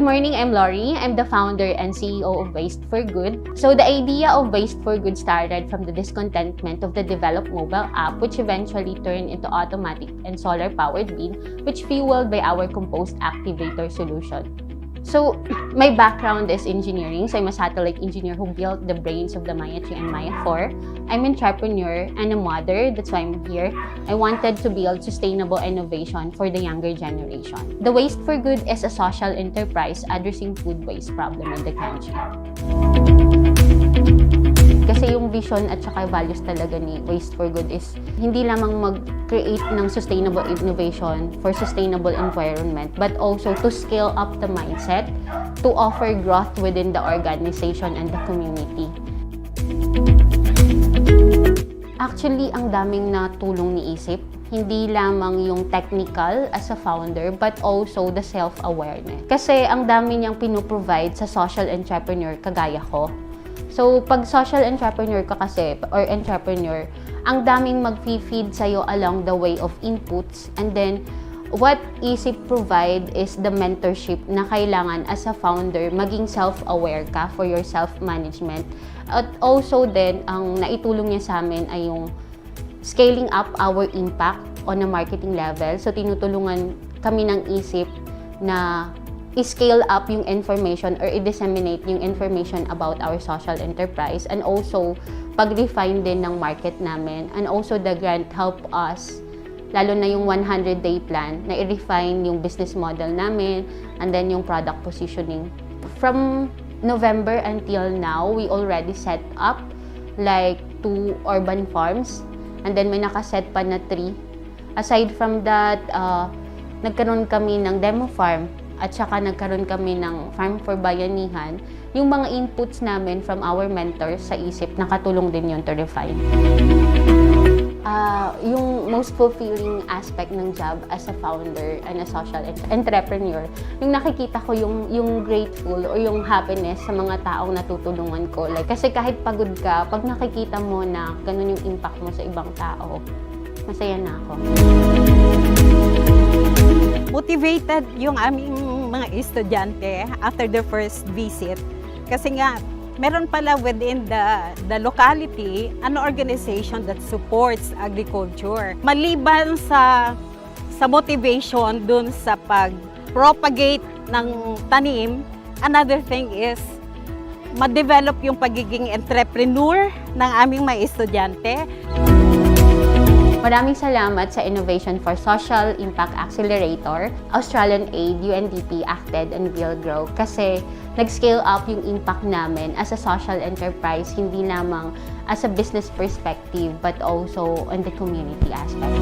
morning, I'm Lori. I'm the founder and CEO of Waste for Good. So the idea of Waste for Good started from the discontentment of the developed mobile app, which eventually turned into automatic and solar-powered bin, which fueled by our compost activator solution. So my background is engineering. So I'm a satellite engineer who built the brains of the Maya 3 and Maya 4. I'm an entrepreneur and a mother. That's why I'm here. I wanted to build sustainable innovation for the younger generation. The Waste for Good is a social enterprise addressing food waste problem in the country. Kasi yung vision at saka values talaga ni Waste for Good is hindi lamang mag-create ng sustainable innovation for sustainable environment, but also to scale up the mindset to offer growth within the organization and the community. Actually, ang daming natulong ni Isip. Hindi lamang yung technical as a founder, but also the self-awareness. Kasi ang dami niyang pinoprovide sa social entrepreneur kagaya ko. So, pag social entrepreneur ka kasi, or entrepreneur, ang daming mag-feed sa'yo along the way of inputs. And then, what Isip provide is the mentorship na kailangan as a founder, maging self-aware ka for your self-management. At also then, ang naitulong niya sa amin ay yung scaling up our impact on a marketing level. So, tinutulungan kami ng Isip na i-scale up yung information or i-disseminate yung information about our social enterprise, and also pag-refine din ng market namin, and also the grant help us, lalo na yung 100-day plan, na i-refine yung business model namin and then yung product positioning. From November until now, we already set up like 2 urban farms, and then may nakaset pa na 3. Aside from that, nagkaroon kami ng demo farm, at saka nagkaroon kami ng Farm for Bayanihan. Yung mga inputs namin from our mentors sa Isip, nakatulong din yun to refine. Yung most fulfilling aspect ng job as a founder and a social entrepreneur, yung nakikita ko yung grateful or yung happiness sa mga taong natutulungan ko. Like, kasi kahit pagod ka, pag nakikita mo na ganun yung impact mo sa ibang tao, masaya na ako. Motivated yung aming mga estudyante after their first visit. Kasi nga, meron pala within the locality an organization that supports agriculture. Maliban sa motivation dun sa pag-propagate ng tanim, another thing is ma-develop yung pagiging entrepreneur ng aming mga estudyante. Maraming salamat sa Innovation for Social Impact Accelerator, Australian Aid, UNDP, Acted, and Will Grow, kasi nag-scale up yung impact namin as a social enterprise, hindi lamang as a business perspective, but also on the community aspect.